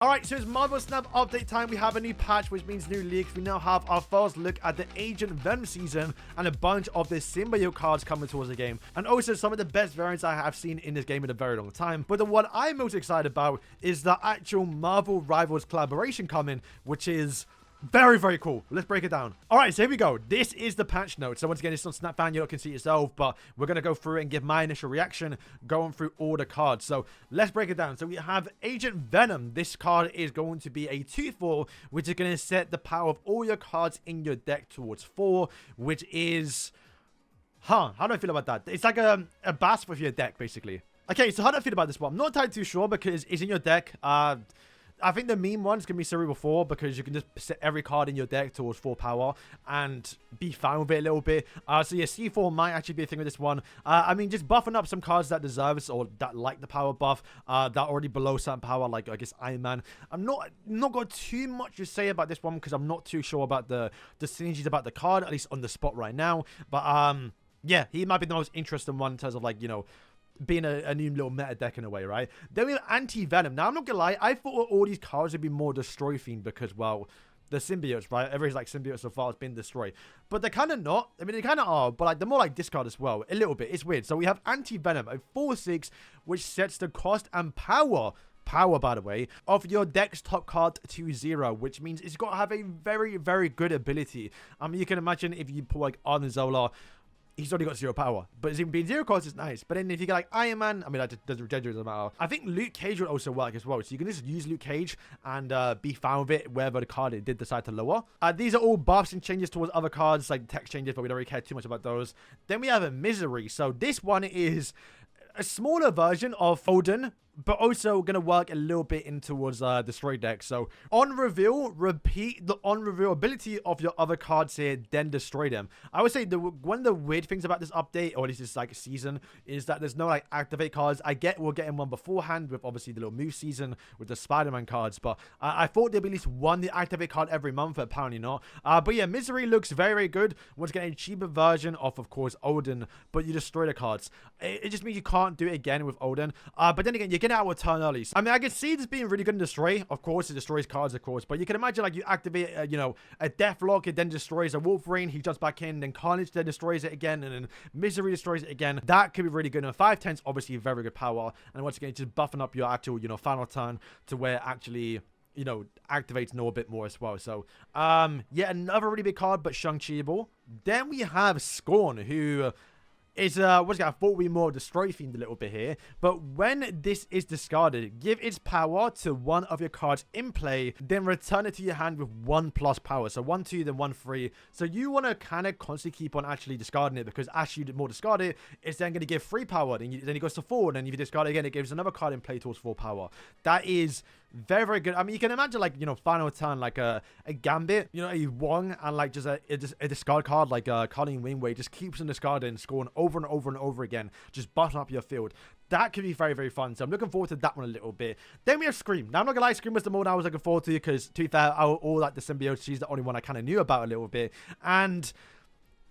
Alright, so it's Marvel Snap update time. We have a new patch, which means new leaks. We now have our first look at the Agent Venom season and a bunch of the Symbiote cards coming towards the game. And also some of the best variants I have seen in this game in a very long time. But the one I'm most excited about is the actual Marvel Rivals collaboration coming, which is very, very cool. Let's break it down. All right, so here we go. This is the patch notes. So once again, it's on Snap Fan. You can see it yourself, but we're going to go through it and give my initial reaction going through all the cards. So let's break it down. So we have Agent Venom. This card is going to be a 2/4, which is going to set the power of all your cards in your deck towards 4, which is... how do I feel about that? It's like a bass for your deck, basically. Okay, so how do I feel about this one? I'm not entirely too sure because it's in your deck. I think the meme one's going to be Cerebral 4 because you can just set every card in your deck towards 4 power and be fine with it a little bit. So yeah, C4 might actually be a thing with this one. I mean, just buffing up some cards that deserve it or that like the power buff, that are already below certain power, like I guess Iron Man. I'm not got too much to say about this one because I'm not too sure about the synergies about the card, at least on the spot right now. But yeah, he might be the most interesting one in terms of like, you know, being a new little meta deck in a way, right? Then we have Anti-Venom. Now, I'm not gonna lie, I thought all these cards would be more Destroy themed because, well, the symbiotes, right? Everybody's like symbiotes so far has been destroyed. But they're kind of not. I mean, they kind of are, but like they're more like discard as well. A little bit. It's weird. So we have Anti-Venom, a 4/6, which sets the cost and power, by the way, of your deck's top card to 0, which means it's got to have a very, very good ability. I mean, you can imagine if you pull like Arnizola, he's already got 0 power, but him being 0 cost is nice. But then if you get like Iron Man, I mean, that doesn't matter. I think Luke Cage would also work as well. So you can just use Luke Cage and be fine with it wherever the card it did decide to lower. These are all buffs and changes towards other cards, like text changes, but we don't really care too much about those. Then we have a Misery. So this one is a smaller version of Odin, but also going to work a little bit in towards Destroy deck. So on reveal, repeat the on reveal ability of your other cards here, then destroy them. I would say one of the weird things about this update, or at least this like season, is that there's no like activate cards. I get we're getting one beforehand with obviously the little move season with the Spider-Man cards, but I thought there'd be at least one the activate card every month, but apparently not. But yeah, Misery looks very, very good. Once again, a cheaper version of course, Odin, but you destroy the cards. It just means you can't do it again with Odin. But then again, you get out a turn early. I mean, I can see this being really good in Destroy. Of course, it destroys cards, of course. But you can imagine, like, you activate, you know, a Deathlock, it then destroys a Wolverine. He jumps back in, then Carnage then destroys it again, and then Misery destroys it again. That could be really good. And 5/10's obviously very good power. And once again, just buffing up your actual, you know, final turn to where it actually, you know, activates a bit more as well. So, yeah, another really big card, but Shang-Chi-able. Then we have Scorn, who is I thought we were more Destroy themed a little bit here, but when this is discarded, give its power to one of your cards in play, then return it to your hand with 1+ power. So 1/2, then 1/3. So you want to kind of constantly keep on actually discarding it, because as you more discard it, it's then going to give 3 power. Then it goes to 4, and if you discard it again, it gives another card in play towards 4 power. That is very, very good. I mean, you can imagine, like, you know, final turn, like a Gambit, you know, a Wong, and like just a discard card, like Colleen Wing, where it just keeps on discarding, scoring over and over and over again, just button up your field. That could be very, very fun. So I'm looking forward to that one a little bit. Then we have Scream. Now, I'm not gonna lie, Scream was the one I was looking forward to, because to be fair, all like the symbiote, she's the only one I kind of knew about a little bit, and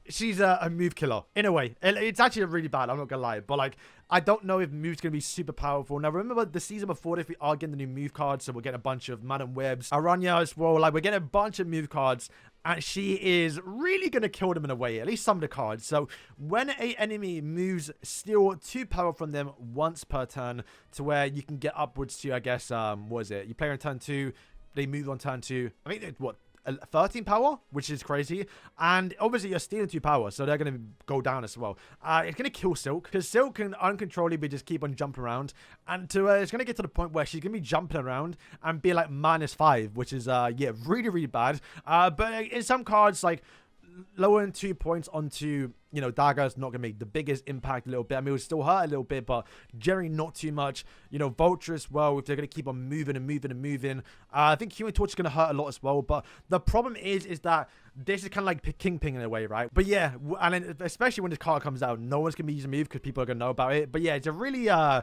she's a move killer in a way. It's actually really bad, I'm not gonna lie, but like, I don't know if move's gonna be super powerful. Now remember the season before this, we are getting the new move cards, so we're getting a bunch of Madam Webs, Aranya as well. Like, we're getting a bunch of move cards, and she is really gonna kill them in a way, at least some of the cards. So when a enemy moves, steal 2 power from them once per turn, to where you can get upwards to, I guess, what is it? You play on turn 2, they move on turn 2. I think what? 13 power, which is crazy. And obviously you're stealing 2 power, so they're going to go down as well. It's going to kill Silk, because Silk can uncontrollably just keep on jumping around, and it's going to get to the point where she's going to be jumping around and be like -5, which is yeah, really, really bad. But in some cards, like lowering 2 points onto, you know, Dagger's not going to make the biggest impact a little bit. I mean, it would still hurt a little bit, but generally not too much. You know, Vulture as well, if they're going to keep on moving and moving and moving. I think Human Torch is going to hurt a lot as well, but the problem is that this is kind of like Kingpin in a way, right? But yeah, and then especially when this card comes out, no one's going to be using move because people are going to know about it. But yeah, it's a really, I'm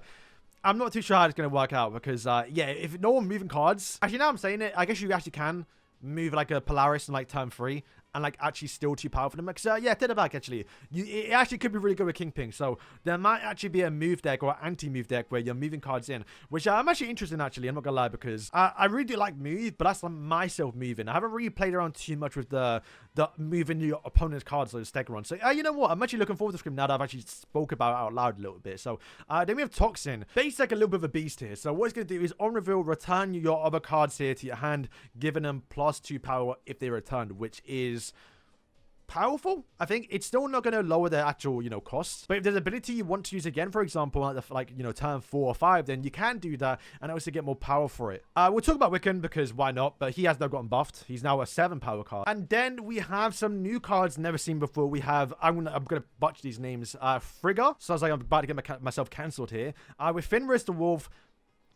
not too sure how it's going to work out, because, yeah, if no one moving cards, actually now I'm saying it, I guess you actually can move like a Polaris in like turn 3, and like actually still too powerful for them. Because yeah, take it back actually. It actually could be really good with Kingpin. So there might actually be a move deck or anti-move deck where you're moving cards in, which I'm actually interested in actually. I'm not gonna lie, because I really do like move, but that's like myself moving. I haven't really played around too much with the moving your opponent's cards like the stake run. So you know what? I'm actually looking forward to this now that I've actually spoke about it out loud a little bit. So then we have Toxin. Basically like a little bit of a beast here. So what it's gonna do is on reveal, return your other cards here to your hand, giving them +2 power if they returned, which is powerful. I think it's still not going to lower their actual, you know, costs, but if there's an ability you want to use again, for example, like you know, turn 4 or 5, then you can do that and also get more power for it. We'll talk about Wiccan because why not, but he has now gotten buffed. He's now a 7 power card. And then we have some new cards never seen before. We have, I'm gonna butcher these names, Frigga. Sounds like I'm about to get myself cancelled here. With Fenris the Wolf,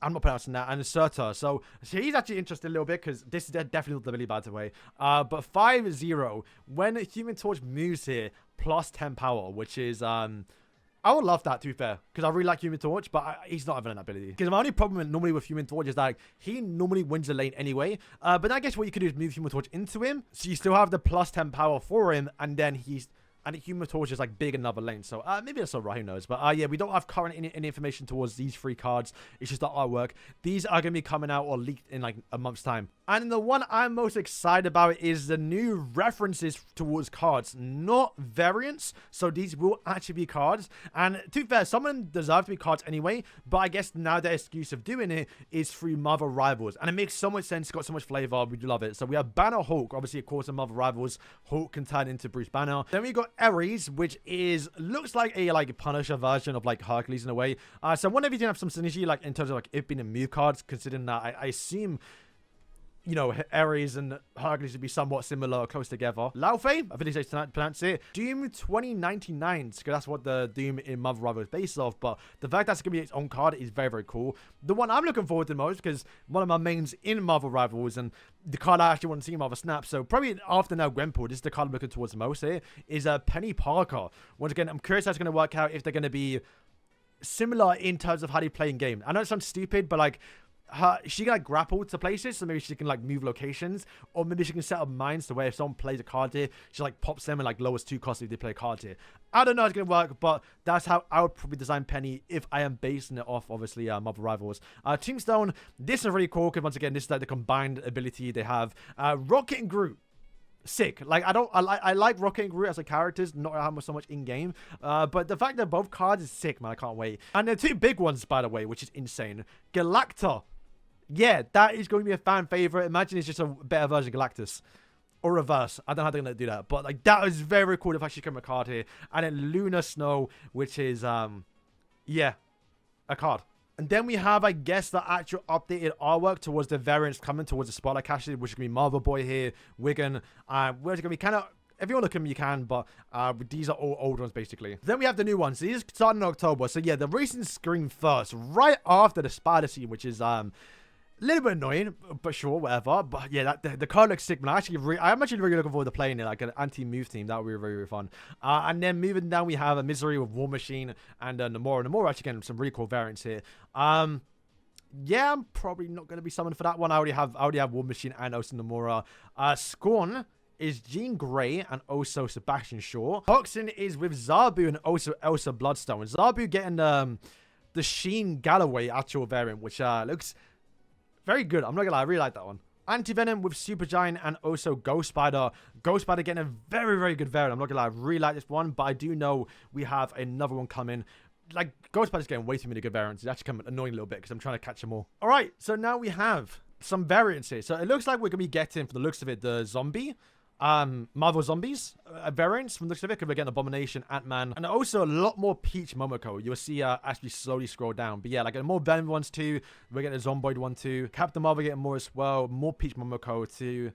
I'm not pronouncing that, and Surtur. So he's actually interested a little bit because this is definitely not the really bad way. But 5-0, when Human Torch moves here, +10 power, which is, I would love that, to be fair, because I really like Human Torch, but he's not having an ability. Because my only problem normally with Human Torch is that he normally wins the lane anyway. But I guess what you could do is move Human Torch into him, so you still have the +10 power for him, and then he's... And Human Torch is like big in another lane. So maybe that's alright, who knows. But yeah, we don't have current any information towards these 3 cards. It's just the artwork. These are going to be coming out or leaked in like a month's time. And the one I'm most excited about is the new references towards cards, not variants. So these will actually be cards. And to be fair, some of them deserve to be cards anyway. But I guess now the excuse of doing it is through Marvel Rivals. And it makes so much sense. It's got so much flavor. We love it. So we have Banner Hulk. Obviously, of course, in Marvel Rivals, Hulk can turn into Bruce Banner. Then we got Ares, which looks like a Punisher version of like Hercules in a way. So I wonder if you can have some synergy like in terms of like it being a move cards, considering that I assume, you know, Ares and Hercules would be somewhat similar or close together. Laufey, I think they pronounce it. Doom 2099, because that's what the Doom in Marvel Rivals is based off. But the fact that's going to be its own card is very, very cool. The one I'm looking forward to most, because one of my mains in Marvel Rivals, and the card I actually want to see in Marvel Snap, so probably after now Gwenpool, this is the card I'm looking towards the most here, is Penny Parker. Once again, I'm curious how it's going to work out, if they're going to be similar in terms of how they play in game. I know it sounds stupid, but like, she can like grapple to places, so maybe she can like move locations, or maybe she can set up mines to where if someone plays a card here, she like pops them and like lowers 2 costs if they play a card here. I don't know how it's gonna work, but that's how I would probably design Penny if I am basing it off obviously Marvel Rivals. Tombstone, this is really cool because once again this is like the combined ability they have. Rocket and Groot, sick. Like I like Rocket and Groot as a characters, not so much in game, but the fact that both cards is sick, man. I can't wait. And the 2 big ones, by the way, which is insane. Galacta. Yeah, that is going to be a fan favorite. Imagine it's just a better version of Galactus. Or reverse. I don't know how they're going to do that. But like that is very cool if actually come a card here. And then Lunar Snow, which is, yeah, a card. And then we have, I guess, the actual updated artwork towards the variants coming towards the Spotlight Cache, which is going to be Marvel Boy here, Wigan. Where's it going to be kind of... If you want to look at them, you can, but these are all old ones, basically. Then we have the new ones. These start in October. So, yeah, the recent screen first, right after the Spider scene, which is a little bit annoying, but sure, whatever. But, yeah, the card looks sick, man. I'm actually really looking forward to playing it, like an anti-move team. That would be very, very fun. And then moving down, we have a Misery with War Machine and Namora. Namora actually getting some really cool variants here. Yeah, I'm probably not going to be summoned for that one. I already have War Machine and also Namora. Scorn is Jean Grey and also Sebastian Shaw. Toxin is with Zabu and also Elsa Bloodstone. Zabu getting the Sheen Galloway actual variant, which looks very good. I'm not gonna lie, I really like that one. Anti-Venom with Supergiant and also Ghost Spider. Ghost Spider getting a very, very good variant. I'm not gonna lie, I really like this one, but I do know we have another one coming. Like, Ghost Spider's getting way too many good variants. It's actually coming annoying a little bit because I'm trying to catch them all. Alright, so now we have some variants here. So it looks like we're gonna be getting, from the looks of it, the zombie. Marvel Zombies variants from the looks of it, because we're getting Abomination, Ant-Man, and also a lot more Peach Momoko. You'll see as we slowly scroll down. But yeah, like more Venom ones too. We're getting a Zomboid one too. Captain Marvel getting more as well. More Peach Momoko too.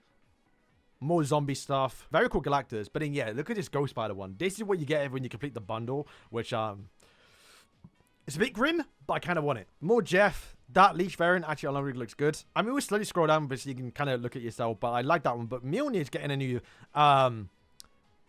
More zombie stuff. Very cool Galactus. But then yeah, look at this Ghost Spider one. This is what you get when you complete the bundle, which it's a bit grim, but I kind of want it. More Jeff. That Leech variant actually already looks good. I mean, we'll slowly scroll down, but so you can kind of look at yourself. But I like that one. But Mjolnir is getting a new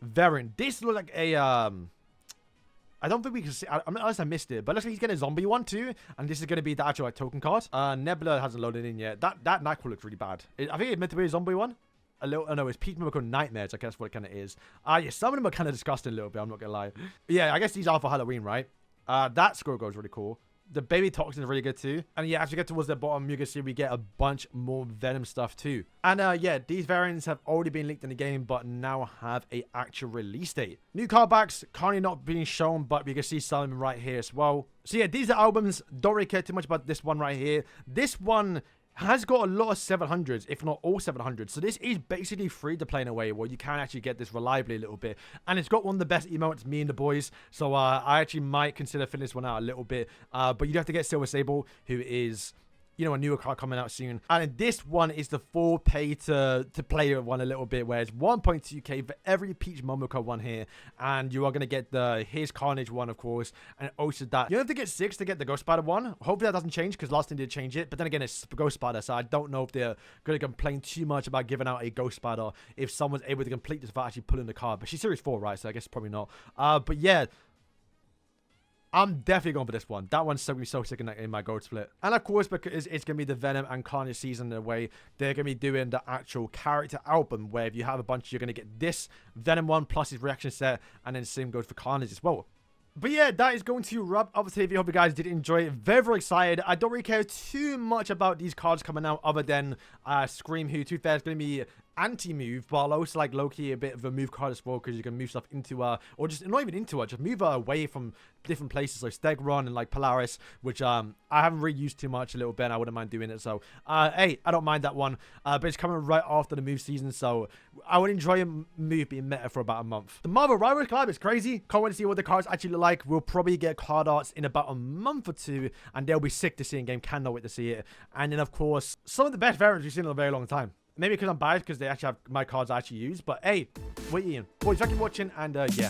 variant. This looks like a I don't think we can see. Unless I missed it, but looks like he's getting a zombie one too. And this is going to be the actual like token card. Nebula hasn't loaded in yet. That Nightcrawler looks really bad. I think it's meant to be a zombie one. a little, oh no, it's Peach Miracle Nightmares, I guess what it kind of is. Yeah, some of them are kind of disgusting a little bit, I'm not gonna lie. But yeah, I guess these are for Halloween, right? That Squirrel is really cool. The baby toxin is really good too. And yeah, as we get towards the bottom, you can see we get a bunch more Venom stuff too. And yeah, these variants have already been leaked in the game, but now have a actual release date. New card backs currently not being shown, but we can see some of them right here as well. So yeah, these are albums. Don't really care too much about this one right here. This one has got a lot of 700s, if not all 700s. So this is basically free to play in a way where you can actually get this reliably a little bit. And it's got one of the best emotes, me and the boys. So I actually might consider filling this one out a little bit. But you have to get Silver Sable, who is, you know, a newer card coming out soon. And this one is the full pay to play one a little bit, where it's 1.2k for every Peach Momoko one here. And you are going to get the His Carnage one, of course. And also that. You don't have to get 6 to get the Ghost Spider one. Hopefully that doesn't change, because last time did change it. But then again, it's Ghost Spider, so I don't know if they're going to complain too much about giving out a Ghost Spider if someone's able to complete this without actually pulling the card. But she's Series 4, right? So I guess probably not. But yeah, I'm definitely going for this one. That one's going to be so sick in my gold split. And of course, because it's going to be the Venom and Carnage season in a way, they're going to be doing the actual character album, where if you have a bunch, you're going to get this Venom one plus his reaction set, and then same goes for Carnage as well. But yeah, that is going to wrap up the video. Hope you guys did enjoy it. Very, very excited. I don't really care too much about these cards coming out other than Scream, who, to be fair, is going to be anti-move, but also like low-key a bit of a move card as well, because you can move stuff into or just not even into just move away from different places, like Stegron and like Polaris, which I haven't really used too much a little bit, and I wouldn't mind doing it. So hey, I don't mind that one, but it's coming right after the move season, so I would enjoy a move being meta for about a month. The Marvel Rivals collab is crazy. Can't wait to see what the cards actually look like. We'll probably get card arts in about a month or two, and they'll be sick to see in game. Cannot wait to see it. And then of course, some of the best variants we've seen in a very long time. Maybe because I'm biased, because they actually have my cards I actually use. But hey, we're Ian. Boys, thank you for watching, and yeah.